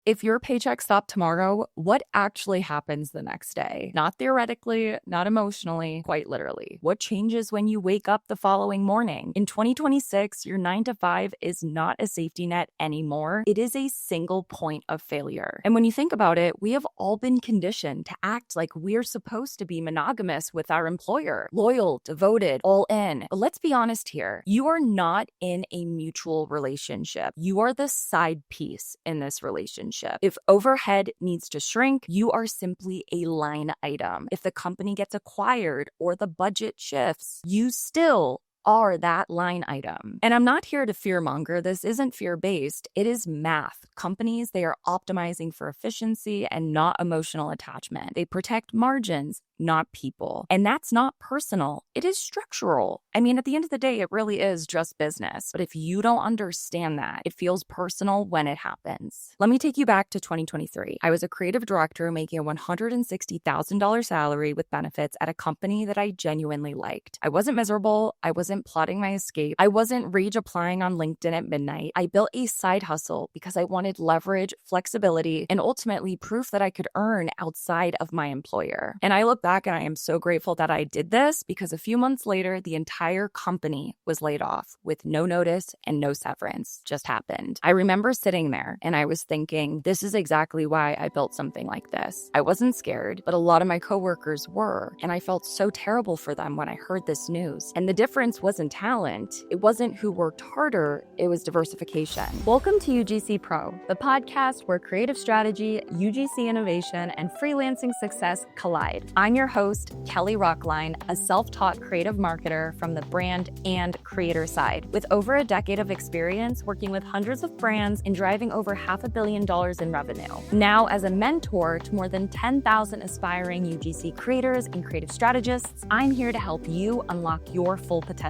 If your paycheck stopped tomorrow, what actually happens the next day? Not theoretically, not emotionally, quite literally. What changes when you wake up the following morning? In 2026, your 9 to 5 is not a safety net anymore. It is a single point of failure. And when you think about it, we have all been conditioned to act like we're supposed to be monogamous with our employer, loyal, devoted, all in. But let's be honest here. You are not in a mutual relationship. You are the side piece in this relationship. If overhead needs to shrink, you are simply a line item. If the company gets acquired or the budget shifts, you still are that line item. And I'm not here to fearmonger. This isn't fear-based. It is math. Companies, they are optimizing for efficiency and not emotional attachment. They protect margins, not people. And that's not personal. It is structural. I mean, at the end of the day, it really is just business. But if you don't understand that, it feels personal when it happens. Let me take you back to 2023. I was a creative director making a $160,000 salary with benefits at a company that I genuinely liked. I wasn't miserable. I wasn't plotting my escape. I wasn't rage applying on LinkedIn at midnight. I built a side hustle because I wanted leverage, flexibility, and ultimately proof that I could earn outside of my employer. And I look back and I am so grateful that I did this because a few months later, the entire company was laid off with no notice and no severance. Just happened. I remember sitting there and I was thinking, this is exactly why I built something like this. I wasn't scared, but a lot of my coworkers were, and I felt so terrible for them when I heard this news. And the difference wasn't talent. It wasn't who worked harder. It was diversification. Welcome to UGC Pro, the podcast where creative strategy, UGC innovation, and freelancing success collide. I'm your host, Kelly Rockline, a self-taught creative marketer from the brand and creator side. With over a decade of experience working with hundreds of brands and driving over $500 million in revenue. Now, as a mentor to more than 10,000 aspiring UGC creators and creative strategists, I'm here to help you unlock your full potential.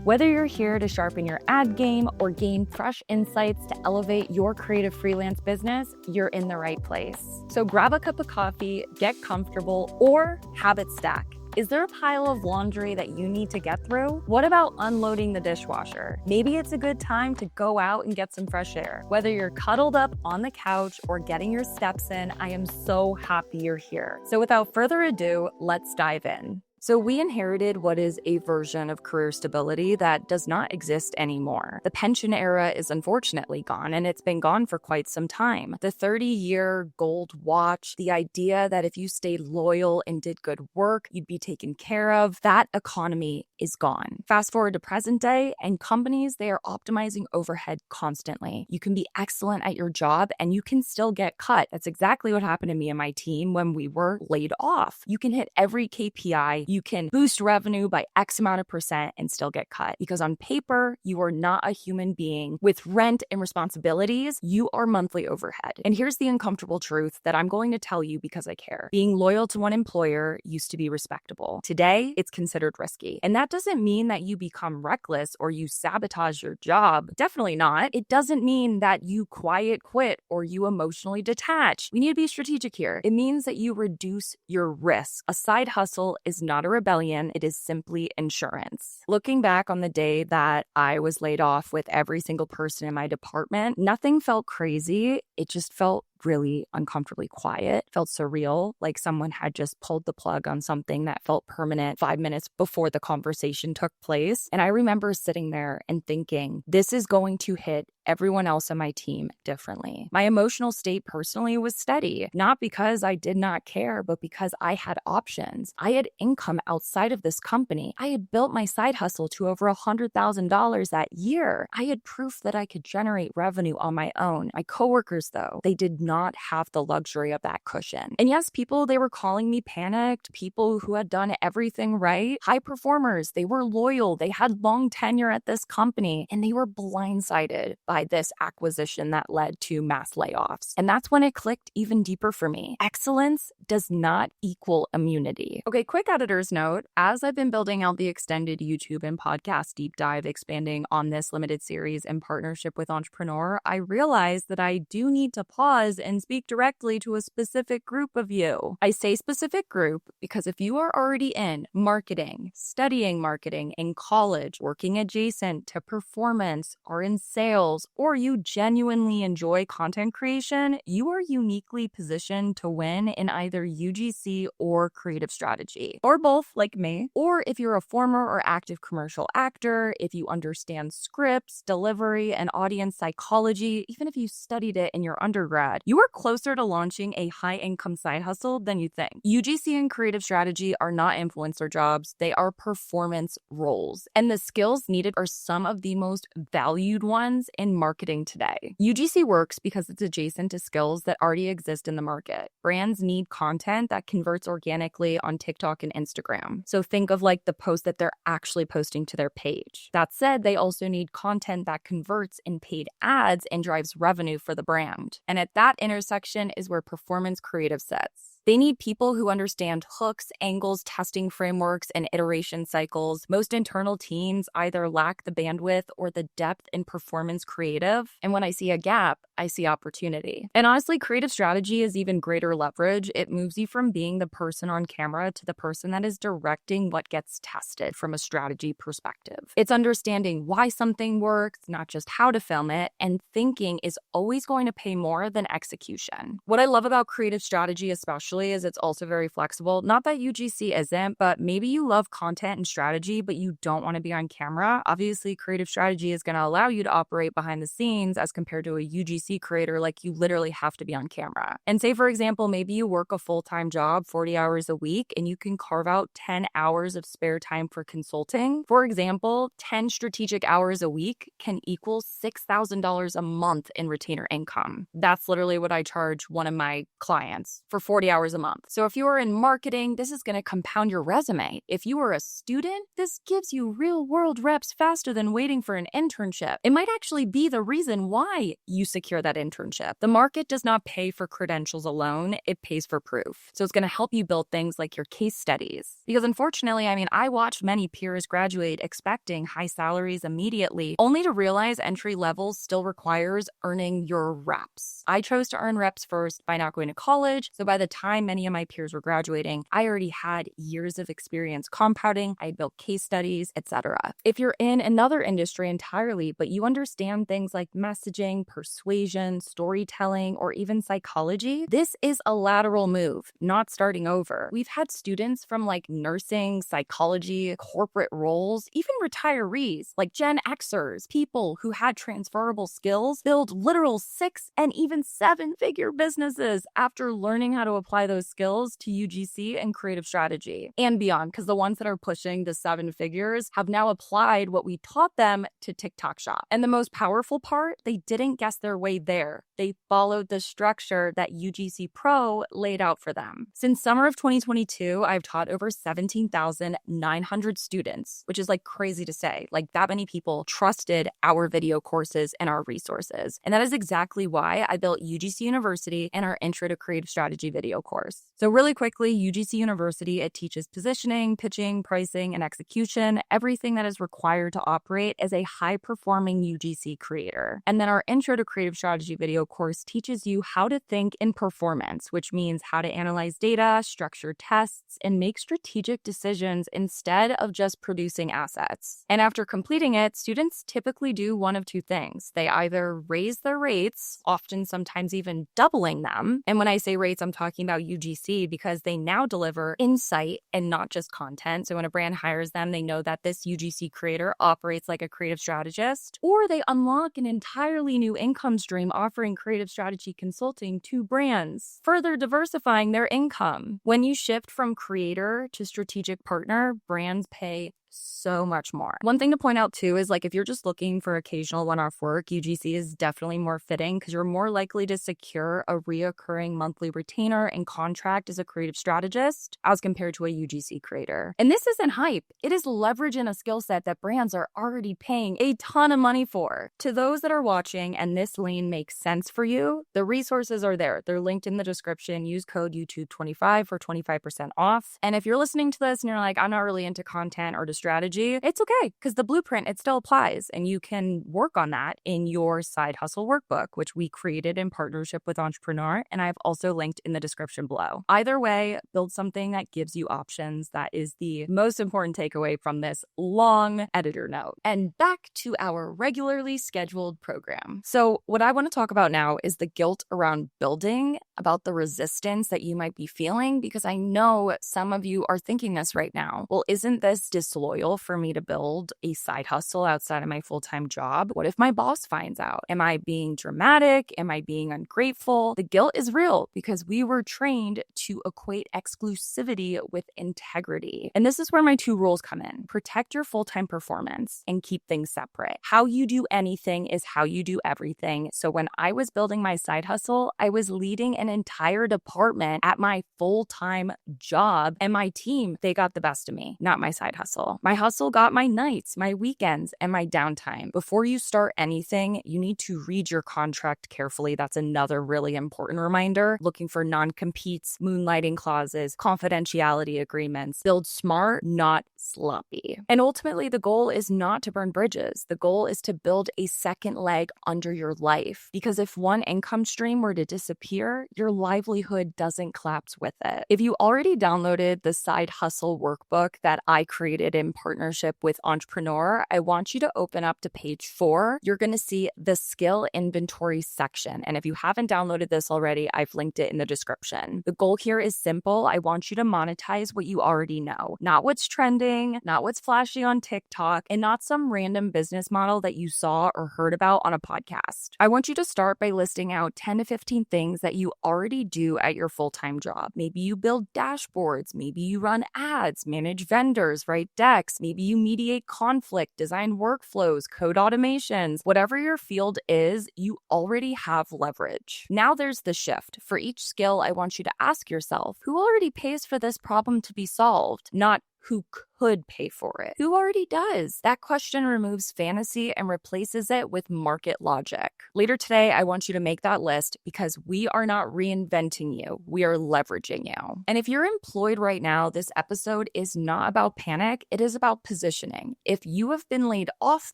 Whether you're here to sharpen your ad game or gain fresh insights to elevate your creative freelance business, you're in the right place. So grab a cup of coffee, get comfortable, or habit stack. Is there a pile of laundry that you need to get through? What about unloading the dishwasher? Maybe it's a good time to go out and get some fresh air. Whether you're cuddled up on the couch or getting your steps in, I am so happy you're here. So without further ado, let's dive in. So we inherited what is a version of career stability that does not exist anymore. The pension era is unfortunately gone, and it's been gone for quite some time. The 30-year gold watch, the idea that if you stayed loyal and did good work, you'd be taken care of, that economy is gone. Fast forward to present day, and companies, they are optimizing overhead constantly. You can be excellent at your job, and you can still get cut. That's exactly what happened to me and my team when we were laid off. You can hit every KPI. You can boost revenue by X amount of percent and still get cut because on paper, you are not a human being with rent and responsibilities. You are monthly overhead. And here's the uncomfortable truth that I'm going to tell you because I care. Being loyal to one employer used to be respectable. Today, it's considered risky. And that doesn't mean that you become reckless or you sabotage your job. Definitely not. It doesn't mean that you quiet quit or you emotionally detach. We need to be strategic here. It means that you reduce your risk. A side hustle is not a rebellion. It is simply insurance. Looking back on the day that I was laid off with every single person in my department, nothing felt crazy. It just felt really uncomfortably quiet, felt surreal, like someone had just pulled the plug on something that felt permanent 5 minutes before the conversation took place. And I remember sitting there and thinking, this is going to hit everyone else on my team differently. My emotional state personally was steady, not because I did not care, but because I had options. I had income outside of this company. I had built my side hustle to over $100,000 that year. I had proof that I could generate revenue on my own. My coworkers, though, they did not have the luxury of that cushion. And yes, people, they were calling me panicked, people who had done everything right, high performers, they were loyal, they had long tenure at this company, and they were blindsided by this acquisition that led to mass layoffs. And that's when it clicked even deeper for me. Excellence does not equal immunity. Okay, quick editor's note. As I've been building out the extended YouTube and podcast deep dive, expanding on this limited series in partnership with Entrepreneur, I realized that I do need to pause and speak directly to a specific group of you. I say specific group because if you are already in marketing, studying marketing in college, working adjacent to performance, or in sales, or you genuinely enjoy content creation, you are uniquely positioned to win in either UGC or creative strategy, or both, like me. Or if you're a former or active commercial actor, if you understand scripts, delivery, and audience psychology, even if you studied it in your undergrad, you are closer to launching a high-income side hustle than you think. UGC and creative strategy are not influencer jobs, they are performance roles. And the skills needed are some of the most valued ones in marketing today. UGC works because it's adjacent to skills that already exist in the market. Brands need content that converts organically on TikTok and Instagram. So think of like the post that they're actually posting to their page. That said, they also need content that converts in paid ads and drives revenue for the brand. And at that intersection is where performance creative sits. They need people who understand hooks, angles, testing frameworks, and iteration cycles. Most internal teams either lack the bandwidth or the depth in performance creative. And when I see a gap, I see opportunity. And honestly, creative strategy is even greater leverage. It moves you from being the person on camera to the person that is directing what gets tested from a strategy perspective. It's understanding why something works, not just how to film it, and thinking is always going to pay more than execution. What I love about creative strategy especially is it's also very flexible. Not that UGC isn't, but maybe you love content and strategy, but you don't want to be on camera. Obviously, creative strategy is going to allow you to operate behind the scenes as compared to a UGC creator, like you literally have to be on camera. And say, for example, maybe you work a full-time job, 40 hours a week, and you can carve out 10 hours of spare time for consulting. For example, 10 strategic hours a week can equal $6,000 a month in retainer income. That's literally what I charge one of my clients for 40 hours a month. So if you are in marketing, this is going to compound your resume. If you are a student, this gives you real world reps faster than waiting for an internship. It might actually be the reason why you secure that internship. The market does not pay for credentials alone, it pays for proof. So it's going to help you build things like your case studies. Because unfortunately, I watched many peers graduate expecting high salaries immediately, only to realize entry level still requires earning your reps. I chose to earn reps first by not going to college, so by the time many of my peers were graduating, I already had years of experience compounding, I had built case studies, etc. If you're in another industry entirely, but you understand things like messaging, persuasion, storytelling, or even psychology, this is a lateral move, not starting over. We've had students from like nursing, psychology, corporate roles, even retirees, like Gen Xers, people who had transferable skills, build literal 6 and even 7-figure businesses after learning how to apply those skills to UGC and creative strategy and beyond, because the ones that are pushing the 7 figures have now applied what we taught them to TikTok Shop. And the most powerful part, they didn't guess their way there. They followed the structure that UGC Pro laid out for them. Since summer of 2022, I've taught over 17,900 students, which is like crazy to say. Like that many people trusted our video courses and our resources. And that is exactly why I built UGC University and our Intro to Creative Strategy video course. So really quickly, UGC University, it teaches positioning, pitching, pricing, and execution, everything that is required to operate as a high-performing UGC creator. And then our Intro to Creative Strategy video course teaches you how to think in performance, which means how to analyze data, structure tests, and make strategic decisions instead of just producing assets. And after completing it, students typically do one of two things. They either raise their rates, often sometimes even doubling them. And when I say rates, I'm talking about UGC because they now deliver insight and not just content. So when a brand hires them, they know that this UGC creator operates like a creative strategist, or they unlock an entirely new income stream offering creative strategy consulting to brands, further diversifying their income. When you shift from creator to strategic partner, brands pay so much more. One thing to point out too is like if you're just looking for occasional one-off work, UGC is definitely more fitting because you're more likely to secure a reoccurring monthly retainer and contract as a creative strategist as compared to a UGC creator. And this isn't hype. It is leverage in a skill set that brands are already paying a ton of money for. To those that are watching and this lane makes sense for you, the resources are there. They're linked in the description. Use code YouTube25 for 25% off. And if you're listening to this and you're like, I'm not really into content or strategy, it's okay because the blueprint, it still applies and you can work on that in your side hustle workbook, which we created in partnership with Entrepreneur, and I've also linked in the description below. Either way, build something that gives you options. That is the most important takeaway from this long editor note. And back to our regularly scheduled program. So what I want to talk about now is the guilt around building, about the resistance that you might be feeling, because I know some of you are thinking this right now. Well, isn't this disloyal for me to build a side hustle outside of my full-time job? What if my boss finds out? Am I being dramatic? Am I being ungrateful? The guilt is real because we were trained to equate exclusivity with integrity. And this is where my 2 rules come in. Protect your full-time performance and keep things separate. How you do anything is how you do everything. So when I was building my side hustle, I was leading an entire department at my full-time job, and my team, they got the best of me, not my side hustle. My hustle got my nights, my weekends, and my downtime. Before you start anything, you need to read your contract carefully. That's another really important reminder. Looking for non-competes, moonlighting clauses, confidentiality agreements. Build smart, not sloppy. And ultimately, the goal is not to burn bridges. The goal is to build a second leg under your life. Because if one income stream were to disappear, your livelihood doesn't collapse with it. If you already downloaded the side hustle workbook that I created in partnership with Entrepreneur, I want you to open up to page 4. You're going to see the skill inventory section. And if you haven't downloaded this already, I've linked it in the description. The goal here is simple. I want you to monetize what you already know, not what's trending, not what's flashy on TikTok, and not some random business model that you saw or heard about on a podcast. I want you to start by listing out 10 to 15 things that you already do at your full-time job. Maybe you build dashboards, maybe you run ads, manage vendors, write decks, maybe you mediate conflict, design workflows, code automations. Whatever your field is, you already have leverage. Now there's the shift. For each skill, I want you to ask yourself, who already pays for this problem to be solved? Not who could pay for it. Who already does? That question removes fantasy and replaces it with market logic. Later today, I want you to make that list because we are not reinventing you. We are leveraging you. And if you're employed right now, this episode is not about panic. It is about positioning. If you have been laid off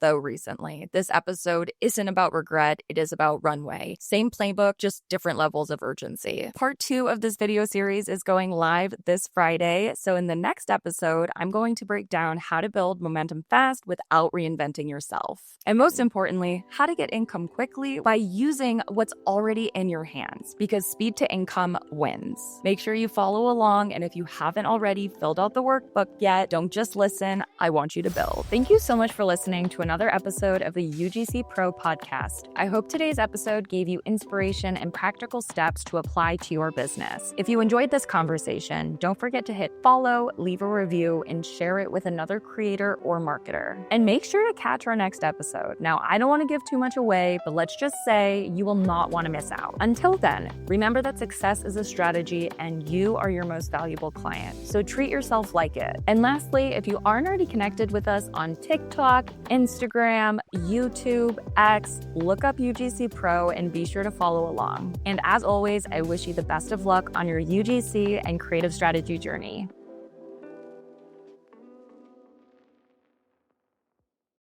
though recently, this episode isn't about regret. It is about runway. Same playbook, just different levels of urgency. Part 2 of this video series is going live this Friday. So in the next episode, I'm going to break down how to build momentum fast without reinventing yourself. And most importantly, how to get income quickly by using what's already in your hands, because speed to income wins. Make sure you follow along, and if you haven't already filled out the workbook yet, don't just listen, I want you to build. Thank you so much for listening to another episode of the UGC Pro podcast. I hope today's episode gave you inspiration and practical steps to apply to your business. If you enjoyed this conversation, don't forget to hit follow, leave a review, and share it with another creator or marketer. And make sure to catch our next episode. Now, I don't want to give too much away, but let's just say you will not want to miss out. Until then, remember that success is a strategy and you are your most valuable client. So treat yourself like it. And lastly, if you aren't already connected with us on TikTok, Instagram, YouTube, X, look up UGC Pro and be sure to follow along. And as always, I wish you the best of luck on your UGC and creative strategy journey.